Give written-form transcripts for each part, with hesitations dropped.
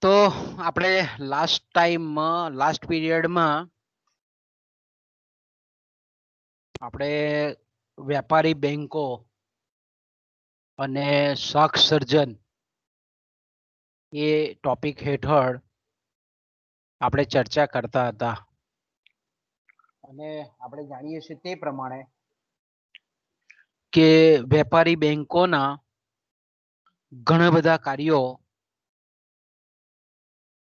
તો આપણે લાસ્ટ પીરિયડમાં આપણે વેપારી બેંકો અને શાખ સર્જન એ ટોપિક હેઠળ આપણે ચર્ચા કરતા હતા અને આપણે જાણીએ છીએ તે પ્રમાણે કે વેપારી બેંકોના ઘણા બધા કાર્યો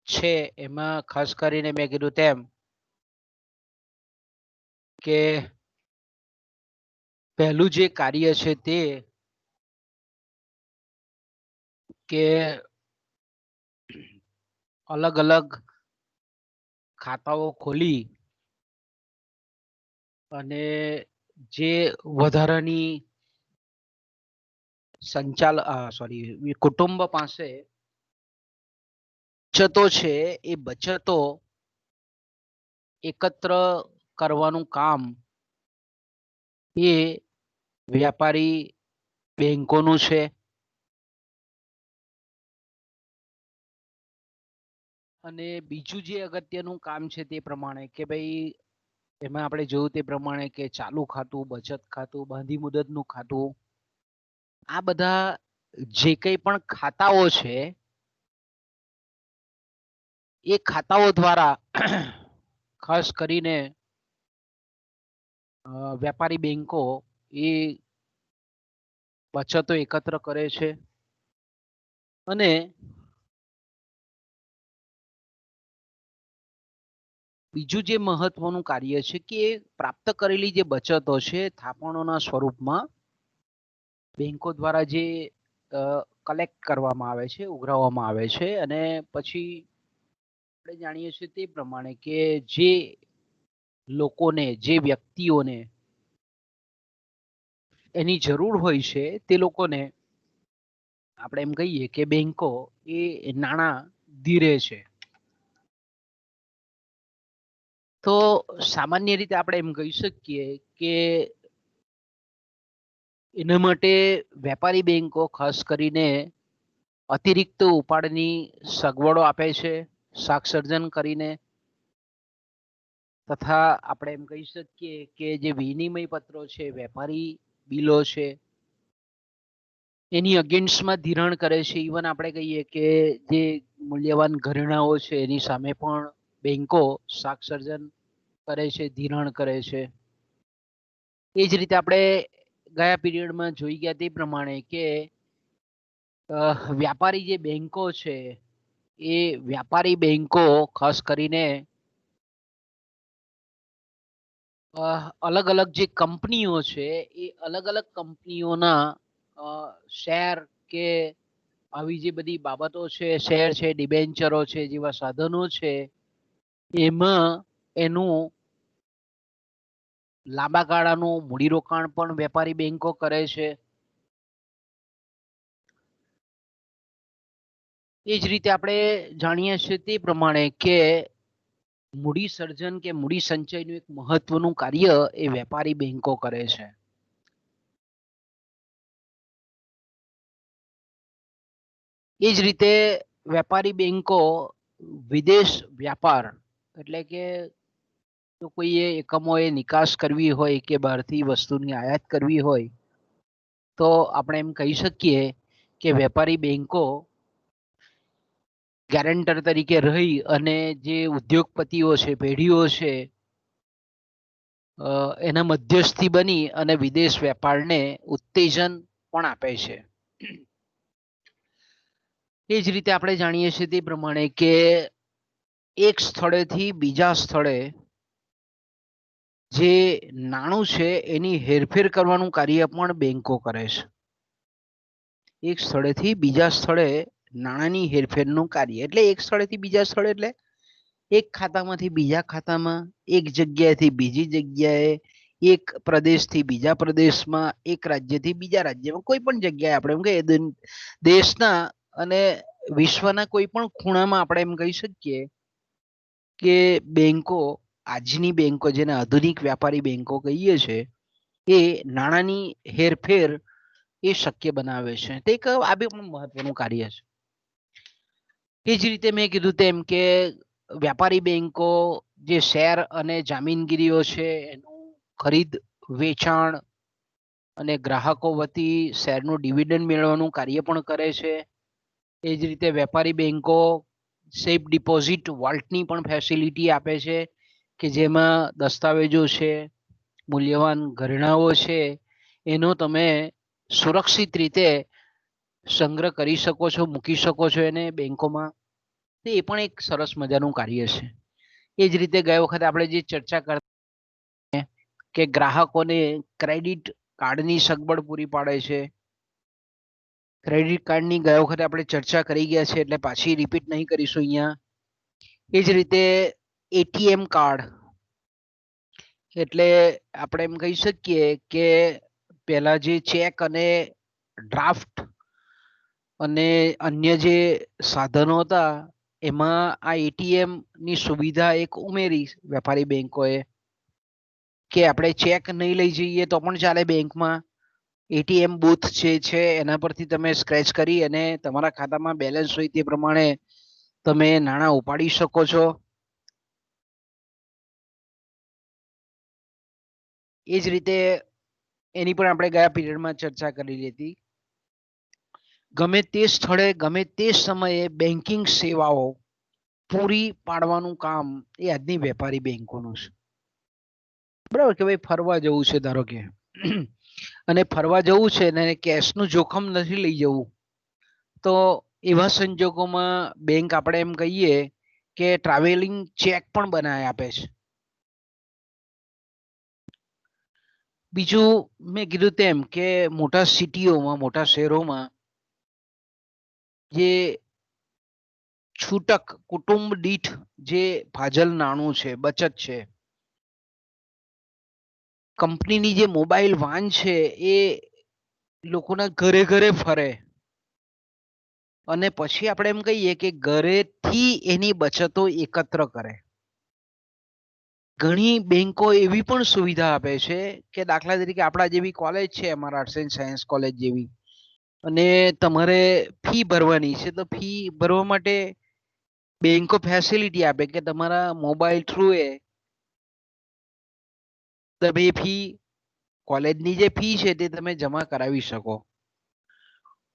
છે. એમાં ખાસ કરીને મેં કીધું તેમ કે પહેલું જે કાર્ય છે તે કે અલગ અલગ ખાતાઓ ખોલી અને જે વધારાની કુટુંબ પાસે બચતો છે એ બચતો એકત્ર કરવાનું કામ એ વ્યાપારી બેંકોનું છે. અને બીજું જે અગત્યનું કામ છે તે પ્રમાણે કે ભાઈ એમાં આપણે જોયું તે પ્રમાણે કે ચાલુ ખાતું, બચત ખાતું, બાંધી મુદતનું ખાતું, આ બધા જે કંઈ પણ ખાતાઓ છે એ ખાતાઓ દ્વારા ખાસ કરીને વેપારી બેંકો એ બચતો એકત્ર કરે છે અને બીજું જે મહત્વનું કાર્ય છે કે પ્રાપ્ત કરેલી જે બચતો છે થાપણોના સ્વરૂપમાં બેંકો દ્વારા જે કલેક્ટ કરવામાં આવે છે, ઉઘરાવવામાં આવે છે અને પછી આપણે જાણીએ છીએ તે પ્રમાણે કે જે લોકોને, જે વ્યક્તિઓને એની જરૂર હોય છે તે લોકોને આપણે એમ કહીએ કે બેંકો એ નાણાં ધીરે છે. તો સામાન્ય રીતે આપણે એમ કહી શકીએ કે એના માટે વેપારી બેંકો ખાસ કરીને અતિરિક્ત ઉપાડની સગવડો આપે છે શાખ સર્જન કરીને, તથા આપણે એમ કહી શકીએ કે જે વિનિમય પત્રો છે, વેપારી બિલો છે, એની અગેન્સ્ટમાં ધિરાણ કરે છે. ઇવન આપણે કહીએ કે જે મૂલ્યવાન ઘરેણાઓ છે એની સામે પણ બેંકો શાખ સર્જન કરે છે, ધિરાણ કરે છે. એ જ રીતે આપણે ગયા પીરિયડમાં જોઈ ગયા તે પ્રમાણે કે વ્યાપારી જે બેંકો છે એ વ્યાપારી બેંકો ખાસ કરીને અલગ અલગ જે કંપનીઓ છે એ અલગ અલગ કંપનીઓના શેર કે આવી જે બધી બાબતો છે, શેર છે, ડિબેન્ચરો છે જેવા સાધનો છે, એમાં એનું લાંબા ગાળાનું મૂડીરોકાણ પણ વેપારી બેંકો કરે છે. એ જ રીતે આપણે જાણીએ છીએ તે પ્રમાણે કે મૂડી સર્જન કે મૂડી સંચયનું એક મહત્વનું કાર્ય એ વેપારી બેંકો કરે છે. એ જ રીતે વેપારી બેંકો વિદેશ વ્યાપાર એટલે કે જો કોઈએ એકમોએ નિકાસ કરવી હોય કે બહારથી વસ્તુની આયાત કરવી હોય તો આપણે એમ કહી શકીએ કે વેપારી બેંકો ગેરેન્ટર તરીકે રહી અને જે ઉદ્યોગપતિઓ છે, પેઢીઓ છે, એના મધ્યસ્થી બની અને વિદેશ વેપારને ઉત્તેજન પણ આપે છે. એ જ રીતે આપણે જાણીએ છીએ તે પ્રમાણે કે એક સ્થળેથી બીજા સ્થળે જે નાણું છે એની હેરફેર કરવાનું કાર્ય પણ બેંકો કરે છે. એક સ્થળેથી બીજા સ્થળે નાણાંની હેરફેરનું કાર્ય એટલે એક સ્થળેથી બીજા સ્થળે એટલે એક ખાતામાંથી બીજા ખાતામાં, એક જગ્યાએથી બીજી જગ્યાએ, એક પ્રદેશથી બીજા પ્રદેશમાં, એક રાજ્યથી બીજા રાજ્યમાં, કોઈ પણ જગ્યાએ આપણે એમ કહીએ દેશના અને વિશ્વના કોઈ પણ ખૂણામાં આપણે એમ કહી શકીએ કે બેંકો, આજની બેંકો જેને આધુનિક વ્યાપારી બેંકો કહીએ છે, એ નાણાંની હેરફેર એ શક્ય બનાવે છે. તે એક આ બી પણ મહત્વનું કાર્ય છે. એ જ રીતે મેં કીધું તેમ કે વ્યાપારી બેંકો જે શેર અને જામીનગીરીઓ છે એનું ખરીદ વેચાણ અને ગ્રાહકો વતી શેરનું ડિવિડન્ડ મેળવવાનું કાર્ય પણ કરે છે. એ જ રીતે વેપારી બેંકો સેફ ડિપોઝિટ વોલ્ટની પણ ફેસિલિટી આપે છે કે જેમાં દસ્તાવેજો છે, મૂલ્યવાન ઘરેણાઓ છે, એનો તમે સુરક્ષિત રીતે સંગ્રહ કરી શકો છો, મૂકી શકો છો એને બેંકોમાં. એ પણ એક સરસ મજાનું કાર્ય છે. એ જ રીતે ગયા વખતે આપણે જે ચર્ચા કરતા કે ગ્રાહકોને ક્રેડિટ કાર્ડની સગવડ પૂરી પાડે છે. ક્રેડિટ કાર્ડની ગયા વખતે આપણે ચર્ચા કરી ગયા છે એટલે પાછી રિપીટ નહીં કરીશું અહીંયા. એ જ રીતે એટીએમ કાર્ડ એટલે આપણે એમ કહી શકીએ કે પહેલા જે ચેક અને ડ્રાફ્ટ અને અન્ય જે સાધનો હતા એમાં આ એટીએમ ની સુવિધા એક ઉમેરી વેપારી બેંકોએ કે આપણે ચેક નહીં લઈ જઈએ તો પણ ચાલે બેંકમાં. એટીએમ બૂથ જે છે એના પરથી તમે સ્ક્રેચ કરી અને તમારા ખાતામાં બેલેન્સ હોય તે પ્રમાણે તમે નાણાં ઉપાડી શકો છો. એ જ રીતે એની પણ આપણે ગયા પીરિયડમાં ચર્ચા કરેલી હતી. ગમે તે સ્થળે ગમે તે સમયે બેન્કિંગ સેવાઓ પૂરી પાડવાનું કામ એ આજની વેપારી બેંકોનું છે. બરાબર કે ભાઈ ફરવા જવું છે ધારો કે અને ફરવા જવું છે ને કેશનું જોખમ નથી લઈ જવું તો એવા સંજોગોમાં બેંક આપણે એમ કહીએ કે ટ્રાવેલિંગ ચેક પણ બનાવી આપે છે. બીજું મેં કીધું તેમ કે મોટા સિટીઓમાં મોટા શહેરોમાં જે છૂટક કુટુંબ દીઠ જે ભાજલ નાણું છે, બચત છે, કંપનીની જે મોબાઈલ વાન છે એ લોકોના ઘરે ઘરે ફરે અને પછી આપણે એમ કહીએ કે ઘરેથી એની બચતો એકત્ર કરે. ઘણી બેંકો એવી પણ સુવિધા આપે છે કે દાખલા તરીકે આપણા જેવી કોલેજ છે, અમારા આર્ટ્સ એન્ડ સાયન્સ કોલેજ જેવી, અને તમારે ફી ભરવાની છે તો ફી ભરવા માટે બેંકો ફેસિલિટી આપે કે તમારા મોબાઈલ થ્રુ એ તમે ફી કોલેજની જે ફી છે તે તમે જમા કરાવી શકો.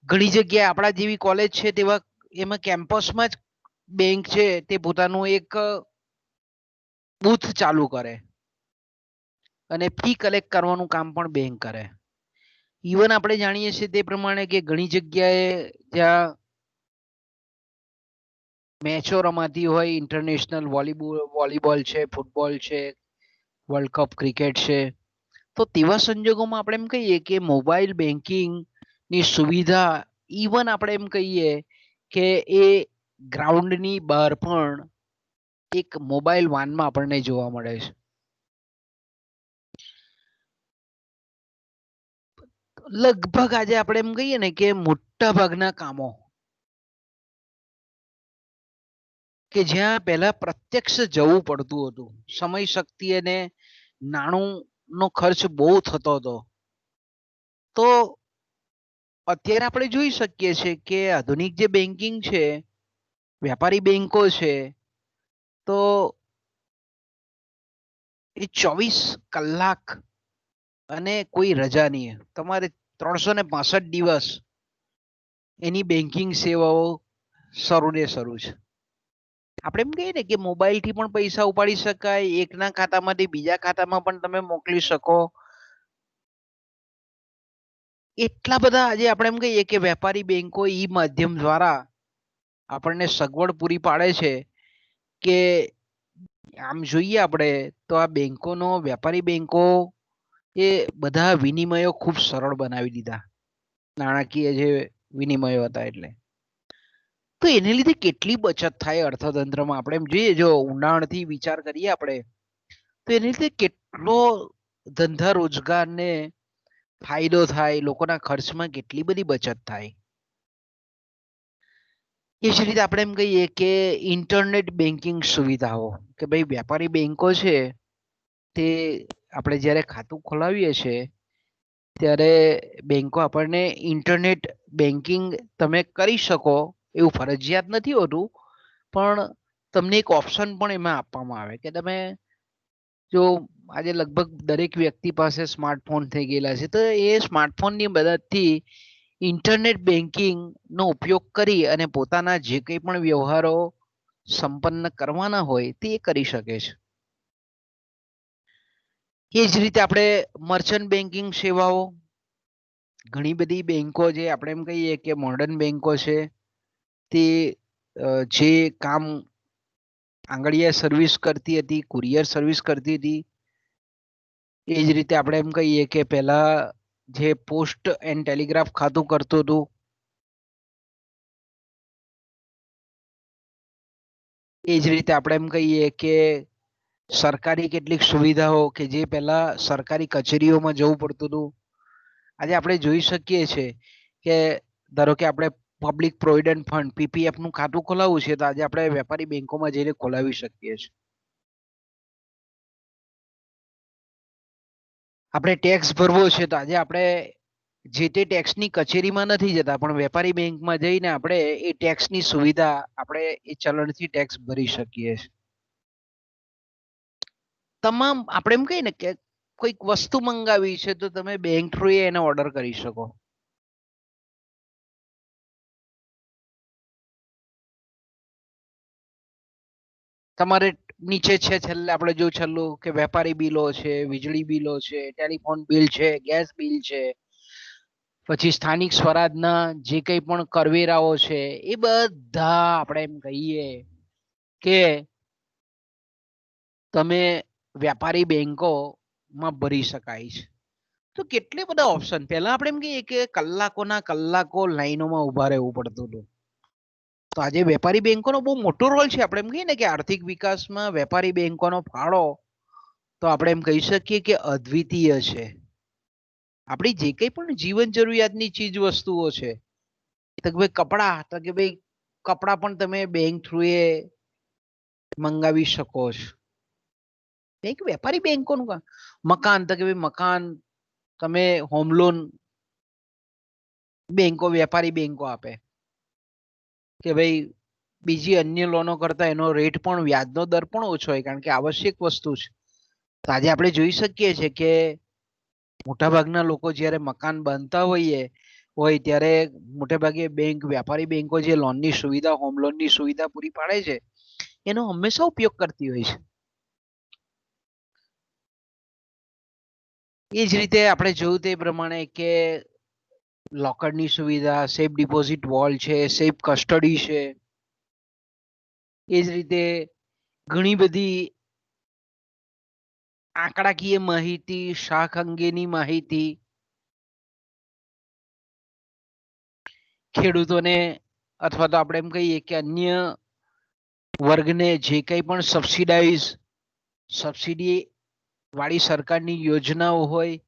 ઘણી જગ્યાએ આપણા જેવી કોલેજ છે તેવા એમાં કેમ્પસમાં જ બેંક છે તે પોતાનું એક બૂથ ચાલુ કરે અને ફી કલેક્ટ કરવાનું કામ પણ બેંક કરે. ઇવન આપણે જાણીએ છીએ તે પ્રમાણે કે ઘણી જગ્યાએ જ્યાં મેચો રમાતી હોય, ઇન્ટરનેશનલ વોલીબોલ છે, ફૂટબોલ છે, વર્લ્ડ કપ ક્રિકેટ છે, તો તેવા સંજોગોમાં આપણે એમ કહીએ કે મોબાઈલ બેન્કિંગ ની સુવિધા ઇવન આપણે એમ કહીએ કે એ ગ્રાઉન્ડની બહાર પણ એક મોબાઈલ વાનમાં આપણને જોવા મળે છે. લગભગ આજે આપણે એમ કહીએ ને કે મોટા ભાગના કામો કે જ્યાં પહેલા પ્રત્યક્ષ જવું પડતું હતું, સમય શક્તિ અને નાણું નો ખર્ચ બહુ થતો હતો, તો અત્યારે આપણે જોઈ શકીએ છીએ કે આધુનિક જે બેન્કિંગ છે, વ્યાપારી બેંકો છે, તો એ 24 કલાક અને કોઈ રજા નહીં. તમારે 365 દિવસ એની બેન્કિંગ સેવાઓ શરૂ ને શરૂ છે. આપણે એમ કહીએ ને કે મોબાઈલથી પણ પૈસા ઉપાડી શકાય, એકના ખાતામાંથી બીજા ખાતામાં પણ તમે મોકલી શકો. એટલા બધા આજે આપણે એમ કહીએ કે વેપારી બેંકો ઈ માધ્યમ દ્વારા આપણને સગવડ પૂરી પાડે છે કે આમ જોઈએ આપણે તો આ બેંકોનો, વેપારી બેંકો એ બધા વિનિમયો ખૂબ સરળ બનાવી દીધા, નાણાકીય જે વિનિમયો હતા એટલે. તો એને લીધે કેટલી બચત થાય અર્થતંત્રમાં આપણે એમ જોઈએ, જો ઊંડાણથી વિચાર કરીએ આપણે તો એને લીધે કેટલો ધંધા રોજગારને ફાયદો થાય, લોકોના ખર્ચમાં કેટલી બધી બચત થાય. એ જ રીતે આપણે એમ કહીએ કે ઇન્ટરનેટ બેન્કિંગ સુવિધાઓ કે ભાઈ વેપારી બેંકો છે તે આપણે જ્યારે ખાતું ખોલાવીએ છીએ ત્યારે બેંકો આપણને ઇન્ટરનેટ બેન્કિંગ તમે કરી શકો એવું ફરજિયાત નથી હોતું, પણ તમને એક ઓપ્શન પણ એમાં આપવામાં આવે કે તમે જો આજે લગભગ દરેક વ્યક્તિ પાસે સ્માર્ટફોન થઈ ગયેલા છે, તો એ સ્માર્ટફોનની મદદથી ઇન્ટરનેટ બેન્કિંગ નો ઉપયોગ કરી અને પોતાના જે કંઈ પણ વ્યવહારો સંપન્ન કરવાના હોય તે કરી શકે છે. એ જ રીતે આપણે મર્ચન્ટ બેન્કિંગ સેવાઓ, ઘણી બધી બેંકો જે આપણે એમ કહીએ કે મોડર્ન બેંકો છે, તે જે કામ આંગળીયા સર્વિસ કરતી હતી, કુરિયર સર્વિસ કરતી હતી, એ જ રીતે આપણે એમ કહીએ કે પહેલા જે પોસ્ટ એન્ડ ટેલિગ્રાફ ખાતું કરતું હતું, એ જ રીતે આપણે એમ કહીએ કે સરકારી કેટલીક સુવિધાઓ કે જે પહેલા સરકારી કચેરીઓમાં જવું પડતું હતું, આજે આપણે જોઈ શકીએ છીએ કે ધારો કે આપણે પબ્લિક પ્રોવિડન્ટ ફંડ પીપીએફ નું ખાતું ખોલાવવું છે, તો આજે આપણે વેપારી બેંકોમાં જઈને ખોલાવી શકીએ છીએ. આપણે ટેક્સ ભરવો છે, તો આજે આપણે જે તે ટેક્સની કચેરીમાં નથી જતા, પણ વેપારી બેંકમાં જઈને આપણે એ ટેક્સની સુવિધા આપણે એ ચલણથી ટેક્સ ભરી શકીએ છીએ. તમામ આપણે એમ કહીએ ને કે કોઈક વસ્તુ મંગાવી છે, તો તમે બેંક થ્રુ એને ઓર્ડર કરી શકો. તમારે નીચે છે છેલ્લે આપણે જો છેલ્લું કે વેપારી બિલો છે, વીજળી બિલો છે, ટેલિફોન બિલ છે, ગેસ બિલ છે, પછી સ્થાનિક સ્વરાજના જે કંઈ પણ કરવેરાઓ છે, એ બધા આપણે એમ કહીએ કે તમે વેપારી બેંકોમાં ભરી શકાય છે. તો કેટલા બધા ઓપ્શન, પહેલા આપણે એમ કહીએ કે કલાકોના કલાકો લાઈનોમાં ઉભા રહેવું પડતું હતું, તો આજે વેપારી બેંકોનો બહુ મોટો રોલ છે. આપણે એમ કહીએ ને કે આર્થિક વિકાસમાં વેપારી બેંકોનો ફાળો તો આપણે એમ કહી શકીએ કે અદ્વિતીય છે. આપણી જે કંઈ પણ જીવન જરૂરિયાતની ચીજ વસ્તુઓ છે, તો કે ભાઈ કપડા, તો કે ભાઈ કપડા પણ તમે બેંક થ્રુ એ મંગાવી શકો છો. એક વેપારી બેંકોનું કામ. મકાન, તો કે ભાઈ મકાન તમે હોમ લોન બેંકો, વેપારી બેંકો આપે કે ભાઈ બીજી અન્ય લોનો કરતા એનો રેટ પણ, વ્યાજનો દર પણ ઓછો હોય, કારણ કે આવશ્યક વસ્તુ છે. તો આજે આપણે જોઈ શકીએ છીએ કે મોટાભાગના લોકો જ્યારે મકાન બાંધતા હોય ત્યારે મોટેભાગે બેંક, વેપારી બેંકો જે લોનની સુવિધા, હોમ લોનની સુવિધા પૂરી પાડે છે, એનો હંમેશા ઉપયોગ કરતી હોય છે. એ જ રીતે આપણે જોયું તે પ્રમાણે કે લોકરની સુવિધા, સેફ ડિપોઝિટ વોલ છે, સેફ કસ્ટડી છે, એ જ રીતે ઘણી બધી આંકડાકીય માહિતી, શાખ અંગેની માહિતી, ખેડૂતોને અથવા તો આપણે એમ કહીએ કે અન્ય વર્ગને જે કંઈ પણ સબસિડી વાળી સરકારની યોજનાઓ હોય,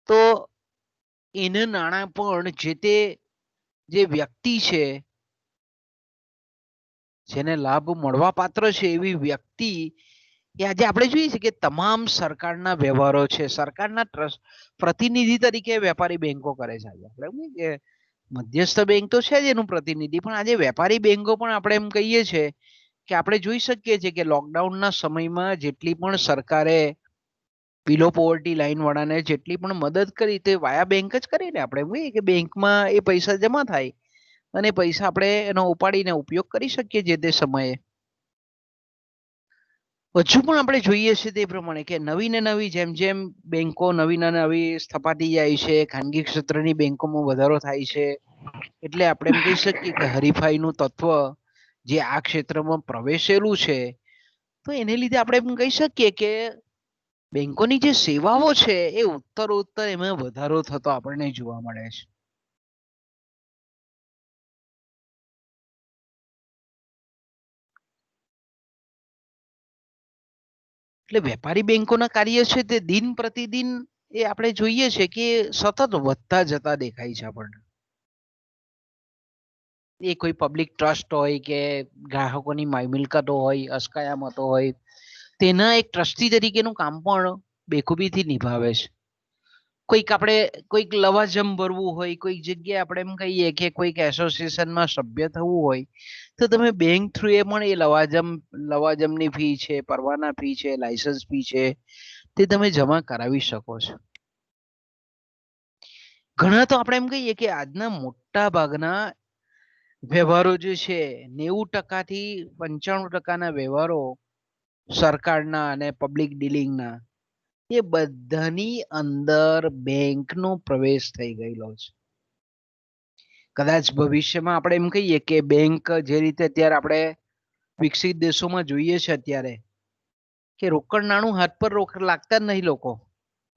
તો એના નાણાં પણ જે તે જે વ્યક્તિ છે જેને લાભ મળવા પાત્ર છે, એવી વ્યક્તિ એ આજે આપણે જોઈએ છીએ કે તમામ સરકારના વ્યવહારો છે, સરકારના પ્રતિનિધિ તરીકે વેપારી બેંકો કરે છે. આપણે કે મધ્યસ્થ બેંક તો છે જ એનું પ્રતિનિધિ, પણ આજે વેપારી બેંકો પણ આપણે એમ કહીએ છીએ કે આપણે જોઈ શકીએ છીએ કે લોકડાઉનના સમયમાં જેટલી પણ સરકારે બિલો પોવર્ટી લાઈન વાળાને જેટલી પણ મદદ કરી, તે વાયા બેંક જ કરીને. આપણે કે બેંકમાં એ પૈસા જમા થાય અને પૈસા આપણે એનો ઉપાડીને ઉપયોગ કરી શકીએ જે તે સમયે. હજુ પણ આપણે જોઈએ છીએ તે પ્રમાણે કે નવી ને નવી જેમ જેમ બેંકો નવી ને નવી સ્થપાતી જાય છે, ખાનગી ક્ષેત્રની બેંકોમાં વધારો થાય છે, એટલે આપણે એમ કહી શકીએ કે હરીફાઈનું તત્વ જે આ ક્ષેત્રમાં પ્રવેશેલું છે, તો એને લીધે આપણે એમ કહી શકીએ કે બેંકોની જે સેવાઓ છે એ ઉત્તરોત્તર એમાં વધારો થતો આપણને જોવા મળે છે. એટલે વેપારી બેંકોના કાર્ય છે તે દિન પ્રતિદિન એ આપણે જોઈએ છે કે સતત વધતા જતા દેખાય છે આપણને. એ કોઈ પબ્લિક ટ્રસ્ટ હોય કે ગ્રાહકોની મિલકતો હોય, અસ્કયામતો હોય, તેના એક ટ્રસ્ટી તરીકેનું કામ પણ બેખૂબીથી નિભાવે છે. કોઈક આપણે કોઈક લવાજમ ભરવું હોય, કોઈક જગ્યાએ આપણે એમ કહીએ કે કોઈક એસોસિએશનમાં સભ્ય થવું હોય, તો તમે બેંક થ્રુ એ પણ એ લવાજમની ફી છે, પરવાના ફી છે, લાયસન્સ ફી છે, તે તમે જમા કરાવી શકો છો. ઘણા તો આપણે એમ કહીએ કે આજના મોટા ભાગના વ્યવહારો જે છે 90% થી 95% વ્યવહારો સરકારના અને પબ્લિક ડીલિંગના એ બધાની અંદર બેંકનો પ્રવેશ થઈ ગયેલો છે. કદાચ ભવિષ્યમાં આપણે એમ કહીએ કે બેંક જે રીતે અત્યારે આપણે વિકસિત દેશોમાં જોઈએ છે અત્યારે કે રોકડ નાણું હાથ પર લાગતા જ નહીં લોકો.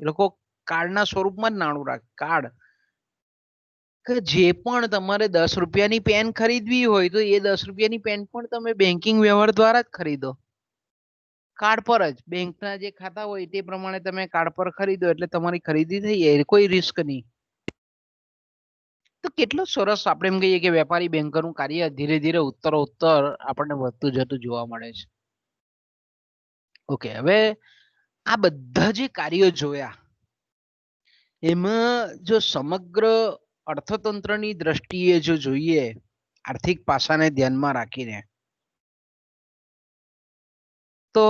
એ લોકો કાર્ડના સ્વરૂપમાં જ નાણું રાખે. કાર્ડ કે જે પણ તમારે 10 રૂપિયાની પેન ખરીદવી હોય તો એ 10 રૂપિયાની પેન પણ તમે બેન્કિંગ વ્યવહાર દ્વારા જ ખરીદો. કાર્ડ પર જ બેંકના જે ખાતા હોય તે પ્રમાણે તમે કાર્ડ પર ખરીદો એટલે તમારી ખરીદી થઈ જાય, કોઈ રિસ્ક નહીં. તો કેટલું સરસ આપણે એમ કહીએ કે વેપારી બેંકોનું કાર્ય ધીરે ધીરે ઉત્તરોત્તર આપણને વધતું જતું જોવા મળે છે. ઓકે, હવે આ બધા જે કાર્યો જોયા એમાં જો સમગ્ર અર્થતંત્રની દ્રષ્ટિએ જો જોઈએ, આર્થિક પાસાને ધ્યાનમાં રાખીને, તો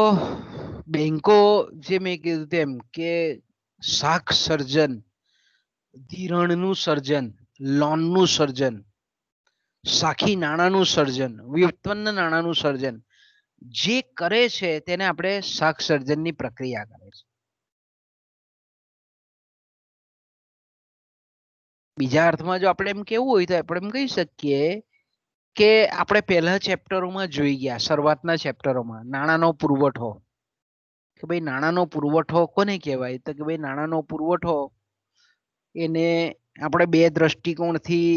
બેંકો જે મેં કીધું તેમ કે શાખ સર્જન, ધિરાણનું સર્જન, લોનનું સર્જન, સાખી નાણાંનું સર્જન, વ્યુત્પન્ન નાણાંનું સર્જન જે કરે છે તેને આપણે શાખ સર્જનની પ્રક્રિયા કરે છે. બીજા અર્થમાં જો આપણે એમ કેવું હોય તો આપણે એમ કહી શકીએ કે આપણે પહેલા ચેપ્ટરોમાં જોઈ ગયા, શરૂઆતના ચેપ્ટરોમાં નાણાંનો પુરવઠો, કે ભાઈ નાણાંનો પુરવઠો કોને કહેવાય? તો કે ભાઈ નાણાંનો પુરવઠો એને આપણે બે દ્રષ્ટિકોણથી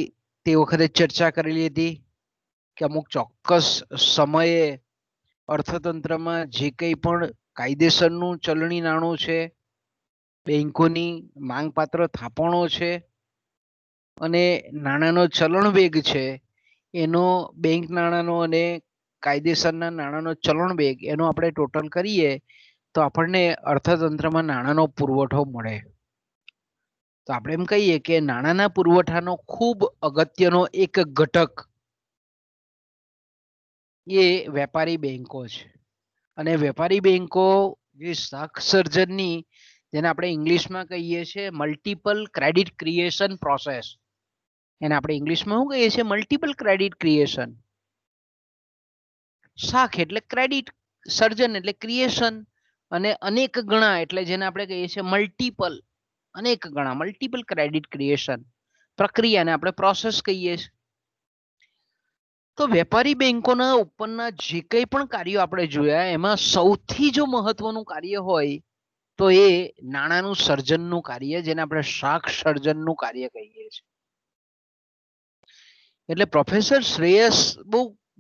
તે વખતે ચર્ચા કરેલી હતી કે અમુક ચોક્કસ સમયે અર્થતંત્રમાં જે કંઈ પણ કાયદેસરનું ચલણી નાણું છે, બેંકોની માંગપાત્ર થાપણો છે અને નાણાંનો ચલણ વેગ છે, એનો બેંક નાણાંનો અને કાયદેસરના નાણાંનો ચલણ વેગ એનો આપણે ટોટલ કરીએ તો આપણને અર્થતંત્રમાં નાણાંનો પુરવઠો મળે. તો આપણે એમ કહીએ કે નાણાંના પુરવઠાનો ખૂબ અગત્યનો એક ઘટક એ વેપારી બેંકો છે. અને વેપારી બેંકો જે શાખ સર્જનની, જેને આપણે ઇંગ્લિશમાં કહીએ છીએ મલ્ટિપલ ક્રેડિટ ક્રિએશન પ્રોસેસ, એને આપણે ઇંગ્લિશમાં શું કહીએ છીએ? Multiple credit creation. શાખ એટલે ક્રેડિટ, સર્જન એટલે ક્રિએશન, અને અનેક ગણા એટલે જેને આપણે કહીએ છીએ મલ્ટિપલ, અનેક ગણા, મલ્ટિપલ ક્રેડિટ ક્રિએશન પ્રક્રિયાને આપણે પ્રોસેસ કહીએ છીએ. તો વેપારી બેંકોના ઉપરના જે કંઈ પણ કાર્યો આપણે જોયા એમાં સૌથી જો મહત્વનું કાર્ય હોય તો એ નાણાંનું સર્જનનું કાર્ય, જેને આપણે શાખ સર્જનનું કાર્ય કહીએ છીએ. એટલે પ્રોફેસર શ્રેયસ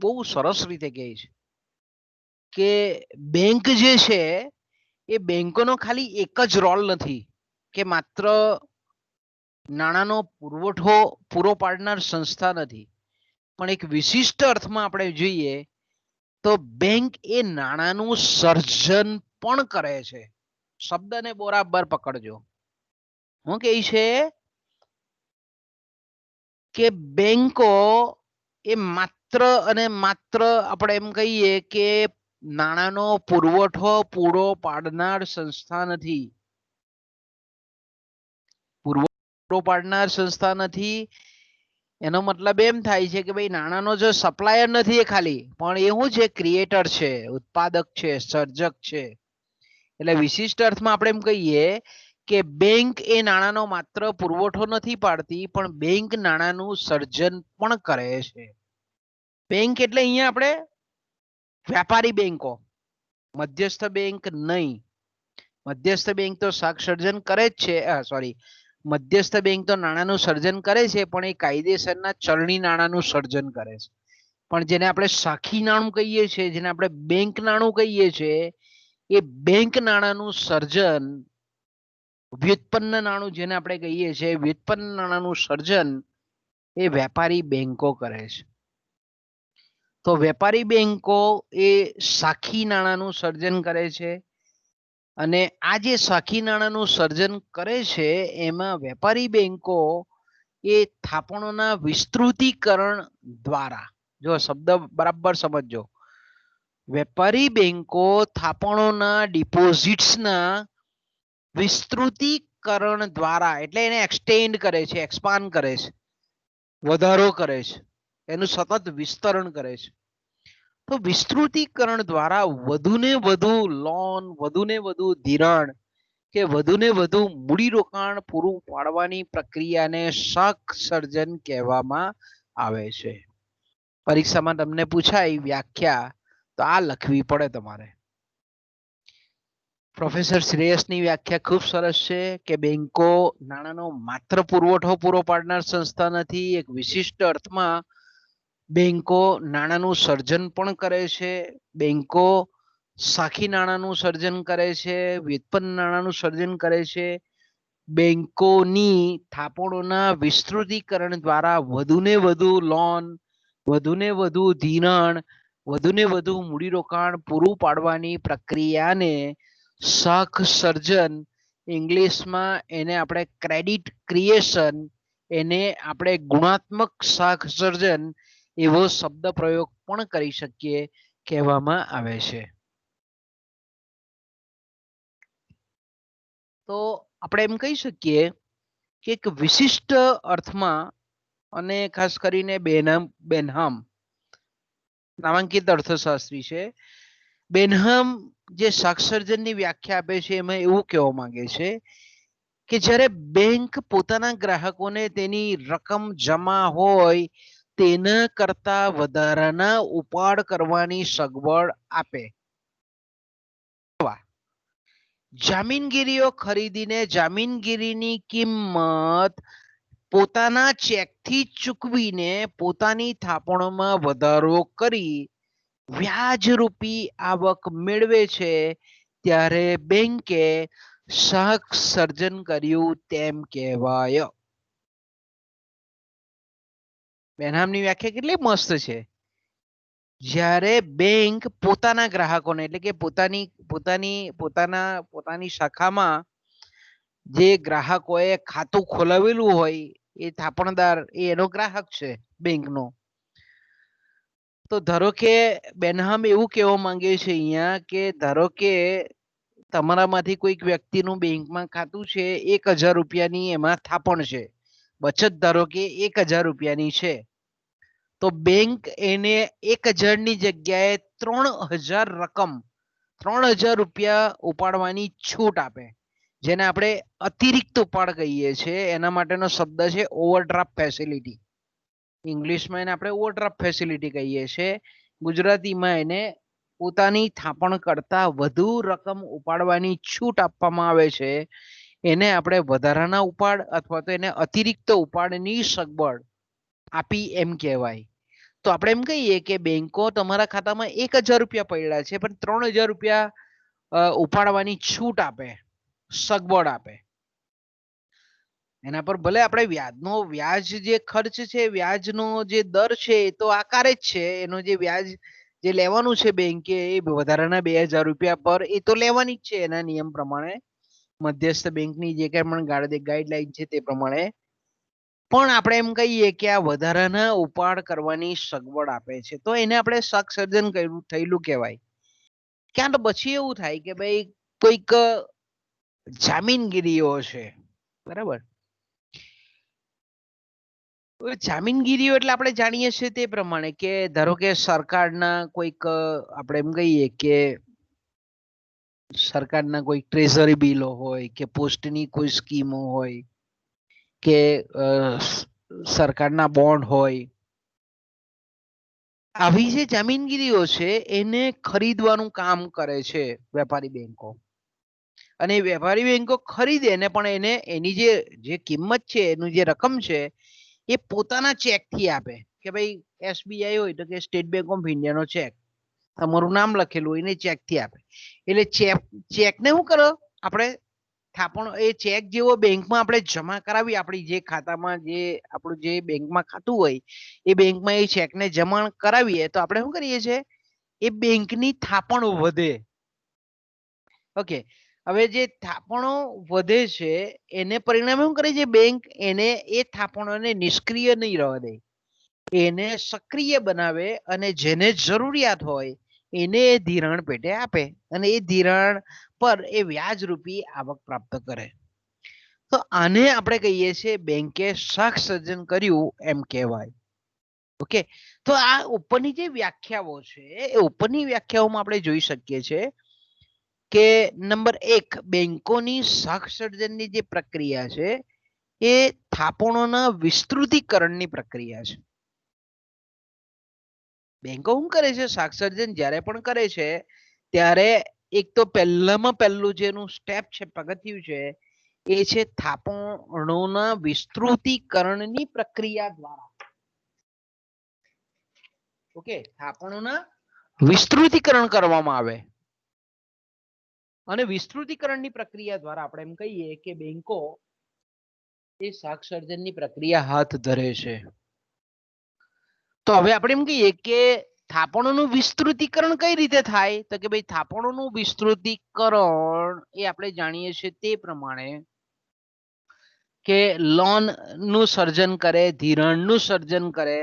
બહુ સરસ રીતે કહે છે કે બેંક જે છે એ બેંકોનો ખાલી એક જ રોલ નથી કે માત્ર નાણાંનો પુરવઠો પૂરો પાડનાર સંસ્થા નથી, પણ એક વિશિષ્ટ અર્થમાં આપણે જોઈએ તો બેંક એ નાણાંનું સર્જન પણ કરે છે. શબ્દને બરાબર પકડજો. હું કહે છે કે બેંકો એ માત્ર અને માત્ર આપણે એમ કહીએ કે નાણાંનો પુરવઠો પૂરો પાડનાર સંસ્થા નથી, પૂરો પાડનાર સંસ્થા નથી. એનો મતલબ એમ થાય છે કે ભાઈ નાણાંનો જો સપ્લાયર નથી એ ખાલી, પણ એ શું છે? ક્રિએટર છે, ઉત્પાદક છે, સર્જક છે. એટલે વિશિષ્ટ અર્થમાં આપણે એમ કહીએ કે બેંક એ નાણાંનો માત્ર પુરવઠો નથી પાડતી, પણ બેંક નાણાંનું સર્જન પણ કરે છે. બેંક એટલે અહીંયા આપણે વ્યાપારી બેંકો, મધ્યસ્થ બેંક નહીં. મધ્યસ્થ બેંક તો શાખ સર્જન કરે જ છે, સોરી, મધ્યસ્થ બેંક તો નાણાંનું સર્જન કરે છે પણ એ કાયદેસરના ચલણી નાણાંનું સર્જન કરે છે. પણ જેને આપણે સાખી નાણું કહીએ છીએ, જેને આપણે બેંક નાણું કહીએ છીએ, એ બેંક નાણાંનું સર્જન, વ્યુત્પન્ન નાણું જેને આપણે કહીએ છીએ, વ્યુત્પન્ન નાણાંનું સર્જન એ વેપારી બેંકો કરે છે. તો વેપારી બેંકો એ સાખી નાણાંનું સર્જન કરે છે અને આ જે સાખી નાણાંનું સર્જન કરે છે એમાં વેપારી બેંકો એ થાપણોના વિસ્તૃતીકરણ દ્વારા, જો શબ્દ બરાબર સમજજો, વેપારી બેંકો થાપણોના ડિપોઝિટ્સના વિસ્તૃતીકરણ દ્વારા, એટલે એને એક્સટેન્ડ કરે છે, એક્સપાન્ડ કરે છે, વધારો કરે છે, એનું સતત વિસ્તરણ કરે છે. તો વિસ્તૃતીકરણ દ્વારા વધુને વધુ લોન, વધુને વધુ ધિરાણ કે વધુને વધુ મૂડીરોકાણ પૂરું પાડવાની પ્રક્રિયાને શાખ સર્જન કહેવામાં આવે છે. પરીક્ષામાં તમને પૂછાય વ્યાખ્યા તો આ લખવી પડે તમારે. પ્રોફેસર શ્રેયસની વ્યાખ્યા ખૂબ સરસ છે કે બેંકો નાણાંનો માત્ર પુરવઠો પૂરો પાડનાર સંસ્થા નથી, એક વિશિષ્ટ અર્થમાં બેંકો નાણાંનું સર્જન પણ કરે છે. બેંકો સાખી નાણાંનું સર્જન કરે છે, વ્યુત્પન્ન નાણાંનું સર્જન કરે છે. બેંકોની થાપણોના વિસ્તૃતીકરણ દ્વારા વધુને વધુ લોન, વધુને વધુ ધિરાણ, વધુને વધુ મૂડીરોકાણ પૂરું પાડવાની પ્રક્રિયાને શાખ સર્જન, ઇંગ્લિશમાં એને આપણે ક્રેડિટ ક્રિએશન, એને આપણે ગુણાત્મક શાખ સર્જન એવો શબ્દ પ્રયોગ પણ કરી શકીએ, કહેવામાં આવે છે. તો આપણે એમ કહી શકીએ કે એક વિશિષ્ટ અર્થમાં અને ખાસ કરીને બેનહામ નામાંકિત અર્થશાસ્ત્રી છે, બેનહામ જે શાખ સર્જનની વ્યાખ્યા આપે છે એમાં એવું કહેવા માંગે છે કે જ્યારે બેંક પોતાના ગ્રાહકોને તેની રકમ જમા હોય તેના કરતા વધારાના ઉપાડ કરવાની સગવડ આપે. જામીનગીરીઓ ખરીદીને જામીનગીરીની કિંમત પોતાના ચેકથી ચૂકવીને પોતાની થાપણોમાં વધારો કરી વ્યાજરૂપી આવક મેળવે છે ત્યારે બેંકે શાખ સર્જન કર્યું તેમ કહેવાય. બેનહામની વ્યાખ્યા કેટલી મસ્ત છે. જ્યારે બેંક પોતાના ગ્રાહકોને, એટલે કે પોતાની શાખામાં જે ગ્રાહકોએ ખાતું ખોલાવેલું હોય એ થાપણદાર એનો ગ્રાહક છે બેંકનો. તો ધારો કે બેનહામ એવું કહેવા માંગે છે અહીંયા કે ધારો કે તમારામાંથી કોઈક વ્યક્તિનું બેંકમાં ખાતું છે, 1000 રૂપિયાની એમાં થાપણ છે, બચત ધારો કે 1000 રૂપિયાની છે, તો બેંક એને 1000 ની જગ્યાએ 3000 રકમ, 3000 રૂપિયા ઉપાડવાની છૂટ આપે, જેને આપણે અતિરિક્ત ઉપાડ કહીએ છીએ. એના માટેનો શબ્દ છે ઓવરડ્રાફ્ટ ફેસિલિટી. ઇંગ્લિશમાં એને આપણે ઓવરડ્રાફ્ટ ફેસિલિટી કહીએ છીએ, ગુજરાતીમાં એને પોતાની થાપણ કરતા વધુ રકમ ઉપાડવાની છૂટ આપવામાં આવે છે. એને આપણે વધારાના ઉપાડ અથવા તો એને અતિરિક્ત ઉપાડની સગવડ આપી એમ કહેવાય. તો આપણે એમ કહીએ કે બેંકો તમારા ખાતામાં 1000 રૂપિયા પડ્યા છે પણ 3000 રૂપિયા ઉપાડવાની છૂટ આપે, સગવડ આપે. એના પર ભલે આપણે વ્યાજ જે ખર્ચ છે, વ્યાજનો જે દર છે એ તો આકારે જ છે, એનો જે વ્યાજ જે લેવાનું છે બેંકે એ વધારાના 2000 રૂપિયા પર એ તો લેવાની જ છે એના નિયમ પ્રમાણે, મધ્યસ્થ બેંકની જે કઈ પણ ગાઈડલાઈન છે તે પ્રમાણે. પણ આપણે એમ કહીએ કે આ વધારાના ઉપાડ કરવાની સગવડ આપે છે તો એને આપણે શાખ સર્જન થયેલું કહેવાય. ક્યાં તો પછી એવું થાય કે ભાઈ કોઈક જામીનગીરીઓ છે, બરાબર, જામીનગીરીઓ એટલે આપણે જાણીએ છીએ તે પ્રમાણે કે ધારો કે સરકારના કોઈક આપણે એમ કહીએ કે સરકારના કોઈ ટ્રેઝરી બિલો હોય કે પોસ્ટની કોઈ સ્કીમો હોય કે સરકારના બોન્ડ હોય, આવી જે જામીનગીરીઓ છે એને ખરીદવાનું કામ કરે છે વેપારી બેંકો. અને વેપારી બેંકો ખરીદે ને પણ એને એની જે કિંમત છે, એનું જે રકમ છે એ પોતાના ચેકથી આપે. કે ભાઈ SBI હોય તો કે સ્ટેટ બેંક ઓફ ઇન્ડિયાનો ચેક, તમારું નામ લખેલું હોય ને ચેકથી આપે. એટલે ચેકને શું કરો આપણે થાપણ, એ ચેક જેવો બેંકમાં આપણે જમા કરાવી, આપણી જે ખાતામાં જે આપણું જે બેંકમાં ખાતું હોય એ બેંકમાં એ ચેકને જમા કરાવીએ તો આપણે શું કરીએ છીએ, એ બેંકની થાપણ વધે. ઓકે, હવે જે થાપણો વધે છે એને પરિણામે શું કરે છે બેંક? એને એ થાપણોને નિષ્ક્રિય નહીં રહેવા દે, એને સક્રિય બનાવે અને જેને જરૂરિયાત હોય એને એ ધિરાણ પેટે આપે અને એ ધિરાણ પર એ વ્યાજ રૂપી આવક પ્રાપ્ત કરે. તો આને આપણે કહીએ છીએ બેંકે શાખ સર્જન કર્યું એમ કહેવાય. ઓકે, તો આ ઉપરની જે વ્યાખ્યાઓ છે એ ઉપરની વ્યાખ્યાઓમાં આપણે જોઈ શકીએ છીએ કે નંબર 1, બેંકોની શાખ સર્જનની જે પ્રક્રિયા છે એ થાપણોના વિસ્તૃતીકરણની પ્રક્રિયા છે. બેંકો શું કરે છે? શાખ સર્જન જ્યારે પણ કરે છે ત્યારે એક તો પહેલામાં પહેલું જેનું સ્ટેપ છે, પગથિયું છે, એ છે થાપણોના વિસ્તૃતીકરણની પ્રક્રિયા દ્વારા. ઓકે, થાપણોના વિસ્તૃતીકરણ કરવામાં આવે અને વિસ્તૃતીકરણની પ્રક્રિયા દ્વારા આપણે એમ કહીએ કે બેંકો એ શાખ સર્જનની પ્રક્રિયા હાથ ધરે છે. તો હવે આપણે એમ કહીએ કે થાપણોનું વિસ્તૃતીકરણ કઈ રીતે થાય? તો કે ભાઈ થાપણોનું વિસ્તૃતીકરણ એ આપણે જાણીએ છીએ તે પ્રમાણે કે લોન નું સર્જન કરે, ધિરાણનું સર્જન કરે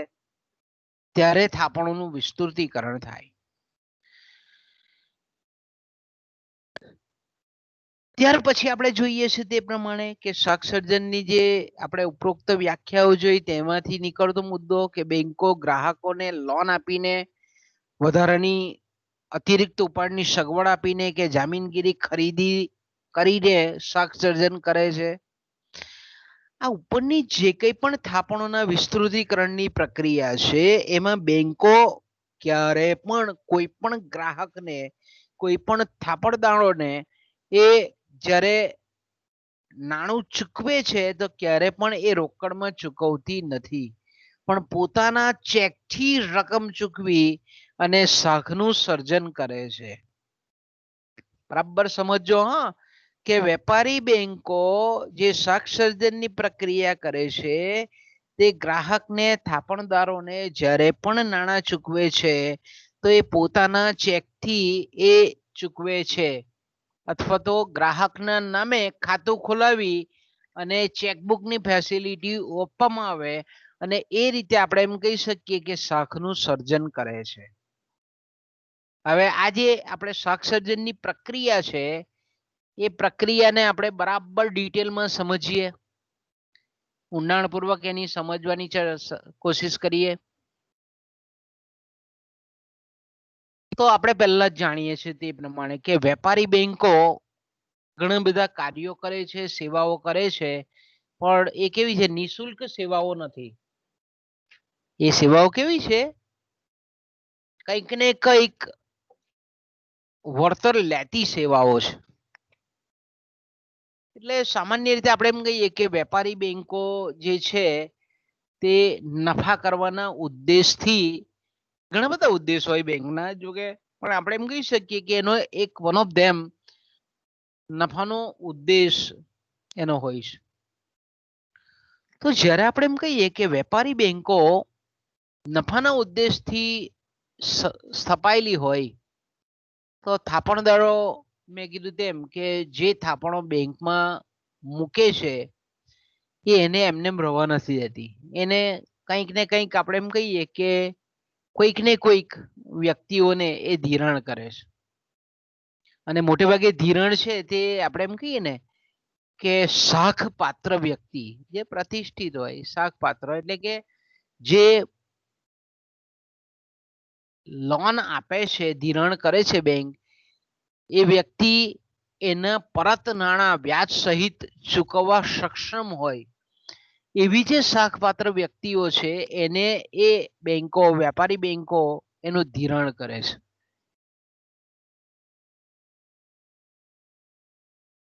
ત્યારે થાપણોનું વિસ્તૃતીકરણ થાય. ત્યાર પછી આપણે જોઈએ છે તે પ્રમાણે કે શાખ સર્જનની જે આપણે ઉપરોક્ત વ્યાખ્યાઓ જોઈ તેમાંથી નીકળતો મુદ્દો કે બેંકો ગ્રાહકોને લોન આપીને વધારાની અતિરિક્ત ઉપાડની સગવડ આપીને કે જામીનગીરી ખરીદી કરીને શાખ સર્જન કરે છે. આ ઉપરની જે કંઈ પણ થાપણોના વિસ્તૃતીકરણની પ્રક્રિયા છે એમાં બેંકો ક્યારે પણ કોઈ પણ ગ્રાહકને, કોઈ પણ થાપણદારોને એ જ્યારે નાણું ચૂકવે છે તો ક્યારે પણ એ રોકડમાં ચૂકવતી નથી, પણ પોતાના ચેકથી રકમ ચૂકવી અને શાખનું સર્જન કરે છે. બરાબર સમજો હા, કે વેપારી બેંકો જે શાખ સર્જનની પ્રક્રિયા કરે છે તે ગ્રાહકને, થાપણદારોને જ્યારે પણ નાણાં ચૂકવે છે તો એ પોતાના ચેકથી એ ચૂકવે છે અથવા તો ગ્રાહકના નામે ખાતું ખોલાવી અને ચેકબુકની ફેસિલિટી આપવામાં આવે અને એ રીતે આપણે એમ કહી શકીએ કે શાખનું સર્જન કરે છે. હવે આ જે આપણે શાખ સર્જનની પ્રક્રિયા છે એ પ્રક્રિયાને આપણે બરાબર ડિટેલમાં સમજીએ, ઊંડાણપૂર્વક એની સમજવાની કોશિશ કરીએ. તો આપણે પહેલા જ જાણીએ છીએ તે પ્રમાણે કે વેપારી બેંકો ઘણા બધા કાર્યો કરે છે, સેવાઓ કરે છે, પણ એ કેવી છે? નિઃશુલ્ક સેવાઓ નથી. એ સેવાઓ કેવી છે? કંઈક ને કંઈક વળતર લેતી સેવાઓ છે. એટલે સામાન્ય રીતે આપણે એમ કહીએ કે વેપારી બેંકો જે છે તે નફા કરવાના ઉદ્દેશથી, ઘણા બધા ઉદ્દેશ હોય બેંકના, જોકે પણ આપણે એમ કહી શકીએ કે એનો એક વન ઓફ ધેમ નફાનો ઉદ્દેશ એનો હોય છે. તો જ્યારે આપણે એમ કહીએ કે વેપારી બેંકો નફાના ઉદ્દેશથી સ્થપાયેલી હોય તો થાપણદારો, મેં કીધું તેમ કે જે થાપણો બેંકમાં મૂકે છે એ એને એમને રવા નથી દેતી. એને કંઈક ને કંઈક આપણે એમ કહીએ કે કોઈક ને કોઈક વ્યક્તિઓને એ ધિરાણ કરે છે. અને મોટે ભાગે ધિરાણ છે તે આપણે એમ કહીએ ને કે શાખ પાત્ર વ્યક્તિ જે પ્રતિષ્ઠિત હોય, શાખ પાત્ર એટલે કે જે લોન આપે છે, ધિરાણ કરે છે બેંક, એ વ્યક્તિ એના પરત નાણાં વ્યાજ સહિત ચૂકવવા સક્ષમ હોય એવી જે શાખપાત્ર વ્યક્તિઓ છે એને એ બેંકો, વેપારી બેંકો એનું ધિરાણ કરે છે.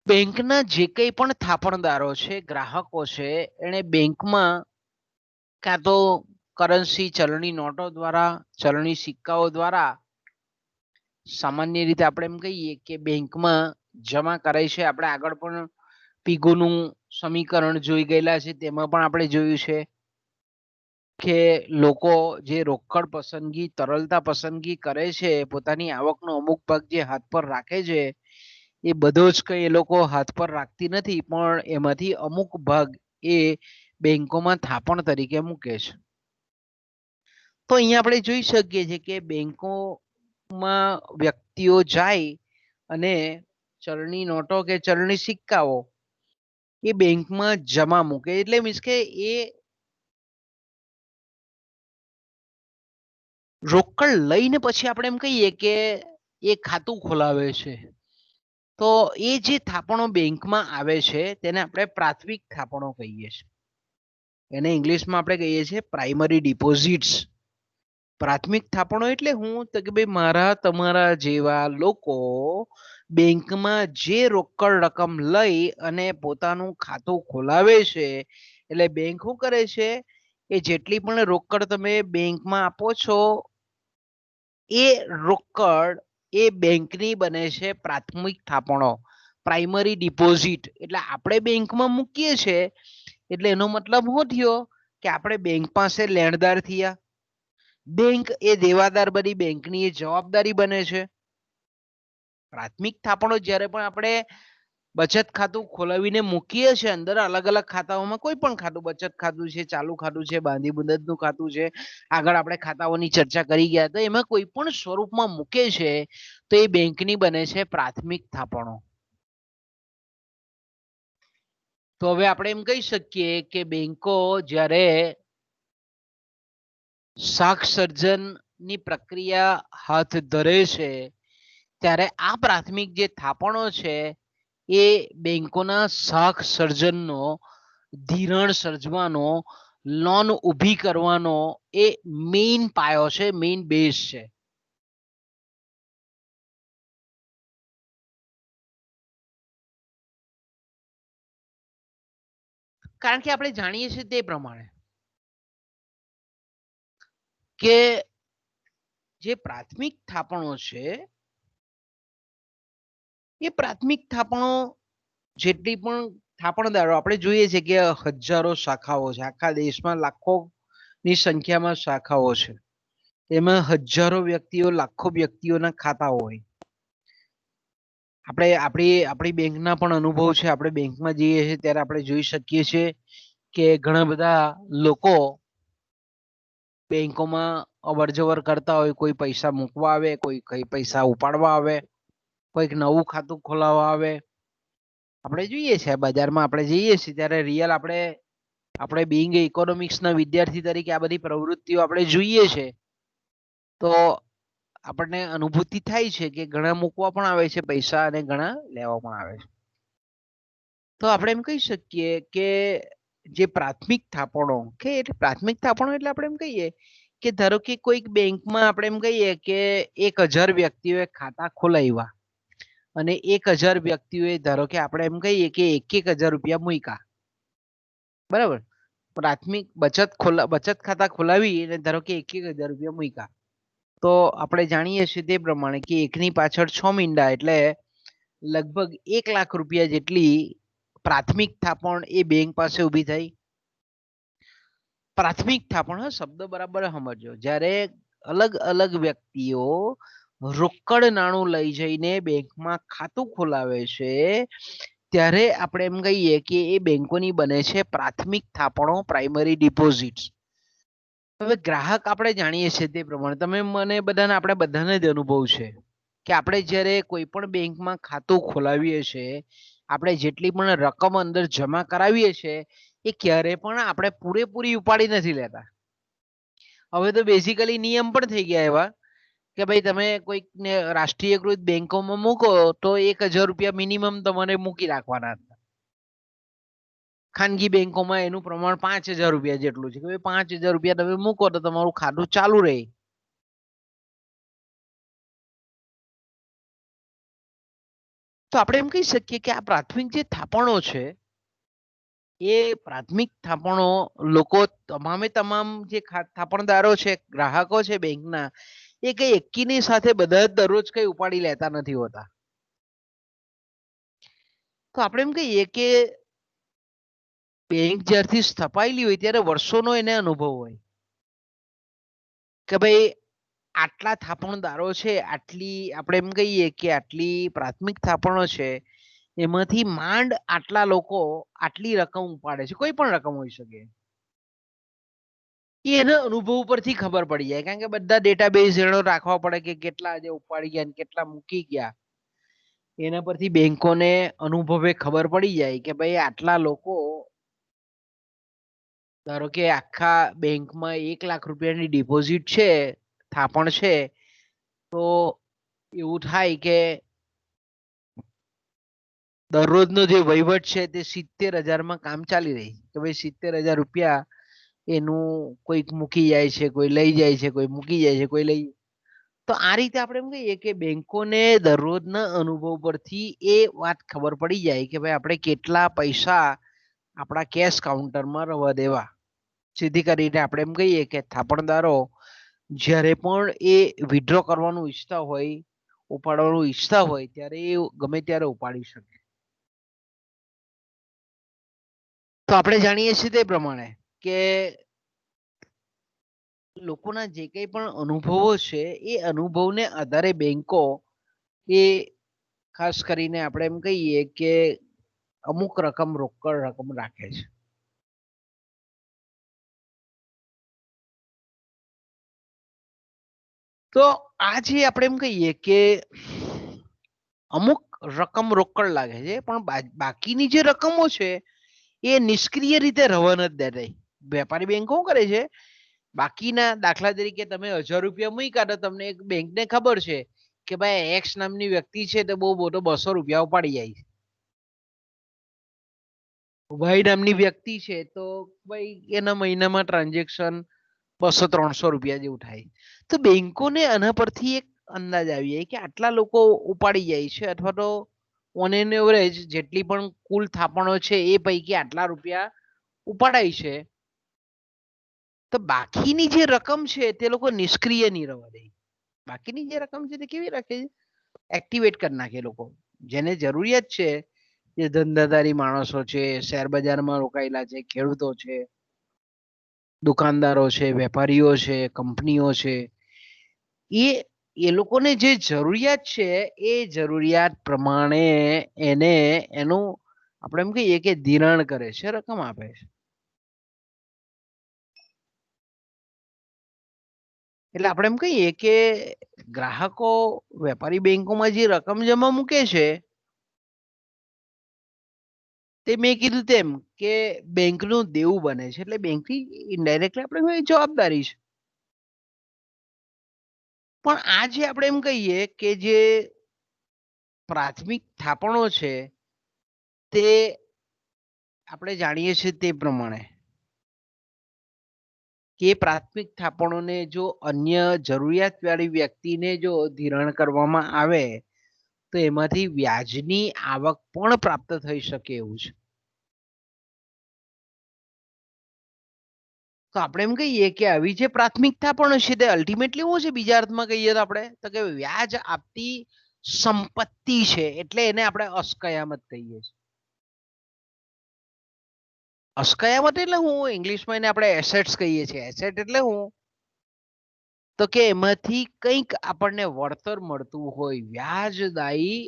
બેંકના જે કંઈ પણ થાપણદારો છે, ગ્રાહકો છે, એને બેંકમાં કાં તો કરન્સી, ચલણી નોટો દ્વારા, ચલણી સિક્કાઓ દ્વારા સામાન્ય રીતે આપણે એમ કહીએ કે બેંકમાં જમા કરાય છે. આપણે આગળ પણ પીગોનું સમીકરણ જોઈ ગયેલા છે, તેમાં પણ આપણે જોયું છે કે લોકો જે રોકડ પસંદગી, તરલતા પસંદગી કરે છે, પોતાની આવકનો અમુક ભાગ જે હાથ પર રાખે છે એ બધો જ કઈ એ લોકો હાથ પર રાખતી નથી, પણ એમાંથી અમુક ભાગ એ બેંકોમાં થાપણ તરીકે મૂકે છે. તો અહીંયા આપણે જોઈ શકીએ છીએ કે બેંકોમાં વ્યક્તિઓ જાય અને ચલણી નોટો કે ચલણી સિક્કાઓ એ બેંકમાં જમા મૂકે, એટલે મીન્સ કે એ રોકડ લઈને પછી આપણે એમ કહીએ કે એ ખાતું ખોલાવે છે. તો એ જે થાપણો બેંકમાં આવે છે તેને આપણે પ્રાથમિક થાપણો કહીએ છીએ. એને ઇંગ્લિશમાં આપણે કહીએ છીએ પ્રાઇમરી ડિપોઝિટ્સ. પ્રાથમિક થાપણો એટલે હું તો કે ભાઈ મારા તમારા જેવા લોકો બેંકમાં જે રોકડ રકમ લઈ અને પોતાનું ખાતું ખોલાવે છે, એટલે બેંક શું કરે છે એ જેટલી પણ રોકડ તમે બેંકમાં આપો છો એ રોકડ એ બેંકની બને છે પ્રાથમિક થાપણો, પ્રાઇમરી ડિપોઝિટ. એટલે આપણે બેંકમાં મૂકીએ છીએ એટલે એનો મતલબ શું થયો કે આપણે બેંક પાસે લેણદાર થયા, બેંક એ દેવાદાર બની બેંકની એ જવાબદારી બને છે. પ્રાથમિક થાપણો જ્યારે પણ આપણે બચત ખાતું ખોલાવીને મૂકીએ છીએ અંદર, અલગ અલગ ખાતાઓમાં કોઈ પણ ખાતું, બચત ખાતું છે, ચાલુ ખાતું છે, બાંધી મુદતનું ખાતું છે, આગળ આપણે ખાતાઓની ચર્ચા કરી ગયા, તો એમાં કોઈ પણ સ્વરૂપમાં મૂકે છે તો એ બેંકની બને છે પ્રાથમિક થાપણો. તો હવે આપણે એમ કહી શકીએ કે બેંકો જ્યારે શાખ સર્જનની પ્રક્રિયા હાથ ધરે છે ત્યારે આ પ્રાથમિક જે થાપણો છે એ બેંકોના શાખ સર્જનનો, ધિરાણ સર્જવાનો, લોન ઊભી કરવાનો એ મેઇન પાયો છે, મેઇન બેઝ છે. કારણ કે આપણે જાણીએ છીએ તે પ્રમાણે કે જે પ્રાથમિક થાપણો છે એ પ્રાથમિક થાપણો જેટલી પણ થાપણદારો આપણે જોઈએ છે કે હજારો શાખાઓ છે, આખા દેશમાં લાખોની સંખ્યામાં શાખાઓ છે, એમાં હજારો વ્યક્તિઓ, લાખો વ્યક્તિઓના ખાતા હોય. આપણે આપણી બેંકના પણ અનુભવ છે. આપણે બેંકમાં જઈએ છીએ ત્યારે આપણે જોઈ શકીએ છીએ કે ઘણા બધા લોકો બેંકોમાં અવર જવર કરતા હોય, કોઈ પૈસા મૂકવા આવે, કોઈ કઈ પૈસા ઉપાડવા આવે, કોઈક નવું ખાતું ખોલાવવા આવે. આપણે જોઈએ છીએ બજારમાં, આપણે જઈએ છીએ ત્યારે રિયલ આપણે બિંગ ઇકોનોમિક્સના વિદ્યાર્થી તરીકે આ બધી પ્રવૃત્તિઓ આપણે જોઈએ છે તો આપણને અનુભૂતિ થાય છે કે ઘણા મૂકવા પણ આવે છે પૈસા અને ઘણા લેવા પણ આવે છે. તો આપણે એમ કહી શકીએ કે જે પ્રાથમિક થાપણો કે એટલે પ્રાથમિક થાપણો એટલે આપણે એમ કહીએ કે ધારો કે કોઈક બેંકમાં આપણે એમ કહીએ કે 1000 વ્યક્તિઓએ ખાતા ખોલાવ્યા અને 1000 વ્યક્તિઓએ ધારો કે આપણે એમ કહીએ કે 1000 રૂપિયા મૂક્યા, બરાબર. પ્રાથમિક બચત ખાતા ખોલાવી અને ધારો કે 1000 રૂપિયા મૂક્યા, તો આપણે જાણીએ છીએ તે પ્રમાણે કે એકની પાછળ 6 મીંડા એટલે લગભગ 1 લાખ રૂપિયા જેટલી પ્રાથમિક થાપણ એ બેંક પાસે ઊભી થઈ. પ્રાથમિક થાપણ, શબ્દ બરાબર સમજો, જ્યારે અલગ અલગ વ્યક્તિઓ રોકડ નાણું લઈ જઈને બેંકમાં ખાતું ખોલાવે છે ત્યારે આપણે એમ કહીએ કે એ બેંકોની બને છે પ્રાથમિક થાપણો, પ્રાઇમરી ડિપોઝિટ્સ. હવે ગ્રાહક આપણે જાણીએ છીએ તે પ્રમાણે, તમે મને બધાને, આપણે બધાને જ અનુભવ છે કે આપણે જ્યારે કોઈ પણ બેંકમાં ખાતું ખોલાવીએ છીએ, આપણે જેટલી પણ રકમ અંદર જમા કરાવીએ છીએ એ ક્યારે પણ આપણે પૂરેપૂરી ઉપાડી નથી લેતા. હવે તો બેઝિકલી નિયમ પણ થઈ ગયા એવા કે ભાઈ તમે કોઈક રાષ્ટ્રીયકૃત બેંકોમાં મૂકો તો 1000 રૂપિયા મિનિમમ તમારે મૂકી રાખવાના. ખાનગી બેંકોમાં એનું પ્રમાણ 5000 રૂપિયા જેટલું છે કે 5000 રૂપિયા તમે મૂકો તો તમારું ખાતું ચાલુ રહે. તો આપણે એમ કહી શકીએ કે આ પ્રાથમિક જે થાપણો છે એ પ્રાથમિક થાપણો લોકો તમામ જે થાપણદારો છે, ગ્રાહકો છે બેંકના, એ કઈ એકીની સાથે બધા જ દરરોજ કઈ ઉપાડી લેતા નથી હોતા. તો આપણે એમ કહીએ કે બેંક જ્યારથી સ્થપાયેલી હોય ત્યારે વર્ષોનો એને અનુભવ હોય કે ભાઈ આટલા થાપણદારો છે, આટલી આપણે એમ કહીએ કે આટલી પ્રાથમિક થાપણો છે, એમાંથી માંડ આટલા લોકો આટલી રકમ ઉપાડે છે, કોઈ પણ રકમ હોઈ શકે. એના અનુભવ પરથી ખબર પડી જાય, કારણ કે બધા ડેટાબેઝ એનો રાખવા પડે કે કેટલા આજે ઉપાડી ગયા અને કેટલા મૂકી ગયા. એના પરથી બેંકોને અનુભવે ખબર પડી જાય કે ભાઈ આટલા લોકો, ધારો કે આખા બેંકમાં 1 લાખ રૂપિયાની ડિપોઝિટ છે, થાપણ છે, તો એવું થાય કે દરરોજનો જે વહીવટ છે તે 70,000માં કામ ચાલી રહી કે ભાઈ 70,000 રૂપિયા એનું કોઈક મૂકી જાય છે, કોઈ લઈ જાય છે, કોઈ મૂકી જાય છે, કોઈ લઈ. તો આ રીતે આપણે એમ કહીએ કે બેંકોને દરરોજના અનુભવ પરથી એ વાત ખબર પડી જાય કે ભાઈ આપણે કેટલા પૈસા આપણા કેશ કાઉન્ટરમાં રહેવા દેવા. સીધી કરીને આપણે એમ કહીએ કે થાપણદારો જ્યારે પણ એ વિડ્રો કરવાનું ઈચ્છતા હોય, ઉપાડવાનું ઈચ્છતા હોય, ત્યારે એ ગમે ત્યારે ઉપાડી શકે. તો આપણે જાણીએ છીએ તે પ્રમાણે કે લોકોના જે કંઈ પણ અનુભવો છે એ અનુભવને આધારે બેંકો એ ખાસ કરીને આપણે એમ કહીએ કે અમુક રકમ રોકડ રકમ રાખે છે. તો આ જે આપણે એમ કહીએ કે અમુક રકમ રોકડ લાગે છે, પણ બાકીની જે રકમો છે એ નિષ્ક્રિય રીતે રવા નથી દેતા. વેપારી બેંકો શું કરે છે, બાકીના દાખલા તરીકે તમે 1000 રૂપિયા મૂક્યા તો તમને એક બેંકને ખબર છે કે ભાઈ એક્સ નામની વ્યક્તિ છે તો બહુ મોટો 200 રૂપિયા ઉપાડી જાય છે. વાય નામની વ્યક્તિ છે તો ભાઈ એના મહિનામાં ટ્રાન્ઝેક્શન 200-300 રૂપિયા જેવું થાય. તો બેંકોને આના પરથી એક અંદાજ આવી જાય કે આટલા લોકો ઉપાડી જાય છે, અથવા તો ઓન એન એવરેજ જેટલી પણ કુલ થાપણો છે એ પૈકી આટલા રૂપિયા ઉપાડાય છે. તો બાકીની જે રકમ છે તે લોકો નિષ્ક્રિય નહીં રહેવા દે. બાકીની જે રકમ છે તે કેવી રાખે છે, એક્ટિવેટ કરી નાખે લોકો. જેને જરૂરિયાત છે, જે ધંધાદારી માણસો છે, શેર બજારમાં રોકાયેલા છે, ખેડૂતો છે, દુકાનદારો છે, વેપારીઓ છે, કંપનીઓ છે, એ લોકોને જે જરૂરિયાત છે એ જરૂરિયાત પ્રમાણે એને એનું આપણે એમ કહીએ કે ધિરાણ કરે છે, રકમ આપે છે. એટલે આપણે એમ કહીએ કે ગ્રાહકો વેપારી બેંકોમાં જે રકમ જમા મૂકે છે તે મેં કીધું તેમ કે બેંકનું દેવું બને છે, એટલે બેંકની ઇનડાયરેક્ટલી આપણે જવાબદારી છે. પણ આ જે આપણે એમ કહીએ કે જે પ્રાથમિક થાપણો છે તે આપણે જાણીએ છીએ તે પ્રમાણે કે પ્રાથમિક થાપણોને જો અન્ય જરૂરિયાતવાળી વ્યક્તિને જો ધિરાણ કરવામાં આવે તો એમાંથી વ્યાજની આવક પણ પ્રાપ્ત થઈ શકે એવું છે. તો આપણે એમ કહીએ કે આવી જે પ્રાથમિક થાપણો છે તે અલ્ટિમેટલી શું છે, બીજા અર્થમાં કહીએ તો આપણે તો કે વ્યાજ આપતી સંપત્તિ છે, એટલે એને આપણે અસ્કયામત કહીએ છીએ. અસ્કયામત એટલે હું ઇંગ્લિશમાં એને આપણે એસેટ્સ કહીએ છીએ. એસેટ એટલે હું તો કે એમાંથી કંઈક આપણને વળતર મળતું હોય, વ્યાજદાયી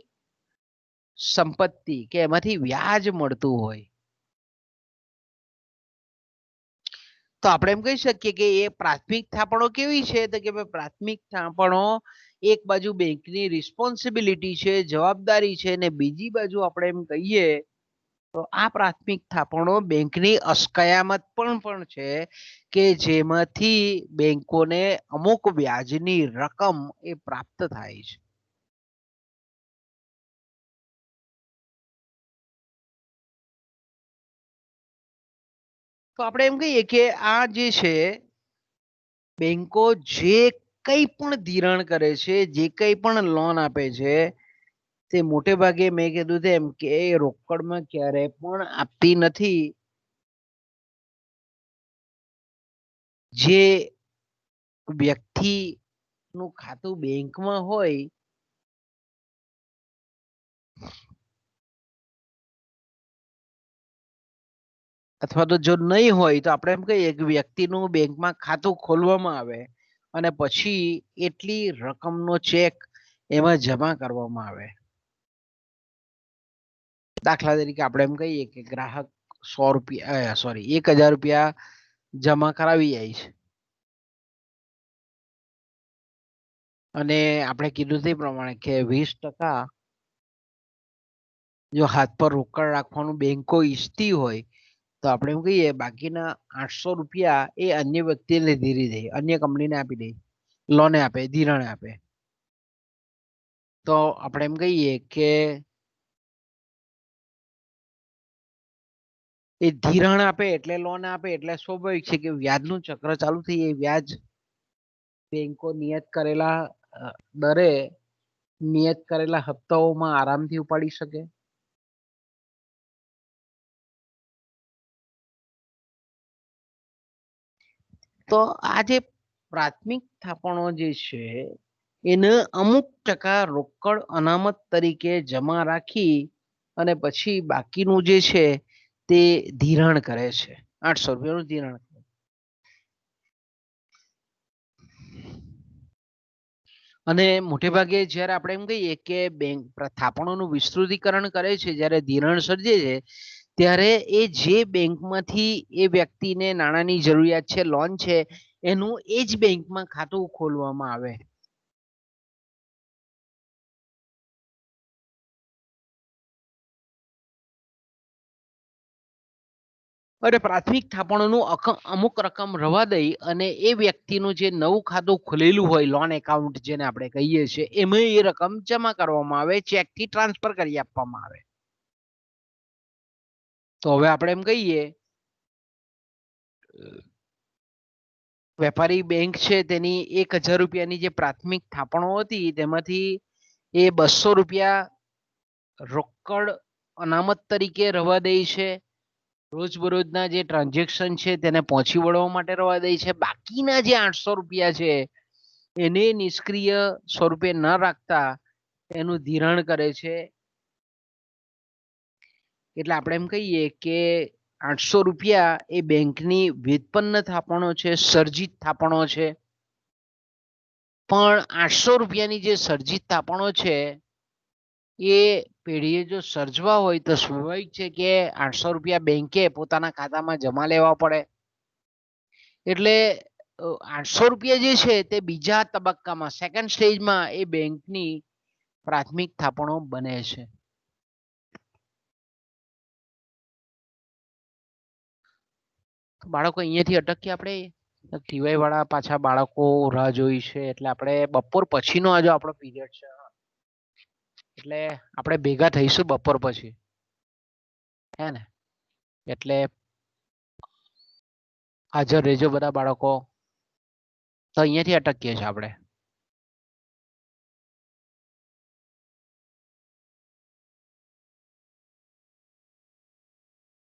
સંપત્તિ કે એમાંથી વ્યાજ મળતું હોય. તો આપણે એમ કહી શકીએ કે એ પ્રાથમિક થાપણો કેવી છે, તો કે પ્રાથમિક થાપણો એક બાજુ બેંકની રિસ્પોન્સિબિલિટી છે, જવાબદારી છે, ને બીજી બાજુ આપણે એમ કહીએ તો આ પ્રાથમિક થાપણો બેંકની અસ્કયામત પણ છે કે જેમાંથી બેંકોને અમુક વ્યાજની રકમ એ પ્રાપ્ત થાય છે. તો આપણે એમ કહીએ કે આ જે છે બેંકો જે કંઈ પણ ધિરાણ કરે છે, જે કંઈ પણ લોન આપે છે, તે મોટે ભાગે મેં કીધું તેમ કે રોકડમાં ક્યારે પણ આપતી નથી. જે વ્યક્તિનું ખાતું બેંકમાં હોય અથવા તો જો નહીં હોય તો આપણે એમ કહીએ કે વ્યક્તિનું બેંકમાં ખાતું ખોલવામાં આવે અને પછી એટલી રકમનો ચેક એમાં જમા કરવામાં આવે. દાખલા તરીકે આપણે એમ કહીએ કે ગ્રાહક 100 રૂપિયા 1000 રૂપિયા જમા કરાવી જાય છે અને આપણે કીધું તે પ્રમાણે કે 20% જો હાથ પર રોકડ રાખવાનું બેંકો ઈચ્છતી હોય તો આપણે એમ કહીએ બાકીના 800 રૂપિયા એ અન્ય વ્યક્તિને ધીરી દે, અન્ય કંપનીને આપી દે, લોને આપે, ધિરાણ આપે. તો આપણે એમ કહીએ કે એ ધિરાણ આપે એટલે લોન આપે એટલે સ્વાભાવિક છે કે વ્યાજનું ચક્ર ચાલુ થઈ જાય. વ્યાજ બેંકો નિયત કરેલા દરે નિયત કરેલા હપ્તાઓમાં આરામથી ઉપાડી શકે. તો આ જે પ્રાથમિક થાપણો જે છે એને અમુક ટકા રોકડ અનામત તરીકે જમા રાખી અને પછી બાકીનું જે છે તે ધિરાણ કરે છે. 800 રૂપિયાનું ધિરાણ. અને મોટે ભાગે જ્યારે આપણે એમ કહીએ કે બેંક થાપણોનું વિસ્તૃતીકરણ કરે છે, જ્યારે ધિરાણ સર્જે છે ત્યારે એ જે બેંકમાંથી એ વ્યક્તિને નાણાંની જરૂરિયાત છે, લોન છે, એનું એ જ બેંકમાં ખાતું ખોલવામાં આવે. અને પ્રાથમિક થાપણોનું અમુક રકમ રવા દઈ અને એ વ્યક્તિનું જે નવું ખાતું ખોલેલું હોય, લોન એકાઉન્ટ જેને આપણે કહીએ છીએ, એમાં એ રકમ જમા કરવામાં આવે, ચેકથી ટ્રાન્સફર કરી આપવામાં આવે. તો હવે આપણે એમ કહીએ વેપારી બેંક છે તેની 1000 રૂપિયાની જે પ્રાથમિક થાપણો હતી તેમાંથી એ 200 રૂપિયા રોકડ અનામત તરીકે રવા દે છે. રોજબરોજના જે ટ્રાન્ઝેક્શન છે તેને પહોંચી વળવા માટે રવા દે છે. બાકીના જે 800 રૂપિયા છે એને નિષ્ક્રિય સ્વરૂપે ન રાખતા એનું ધિરાણ કરે છે. એટલે આપણે એમ કહીએ કે 800 રૂપિયા એ બેંકની વ્યુત્પન્ન થાપણો છે, સર્જિત થાપણો છે. પણ 800 રૂપિયાની જે સર્જિત થાપણો છે એ પેઢીએ જો સર્જવા હોય તો સ્વાભાવિક છે કે 800 રૂપિયા બેંકે પોતાના ખાતામાં જમા લેવા પડે. એટલે 800 રૂપિયા જે છે તે બીજા તબક્કામાં, સેકન્ડ સ્ટેજમાં એ બેંકની પ્રાથમિક થાપણો બને છે. બાળકો અહીંયાથી અટકીએ આપણે. ટીવાય વાળા પાછા બાળકો રાહ જોઈ છે એટલે આપણે બપોર પછીનો આજે આપણો પીરિયડ છે એટલે આપણે ભેગા થઈશું બપોર પછી, હે ને? એટલે હાજર રહેજો બધા બાળકો. તો અહીંયાથી અટકીએ છીએ આપણે.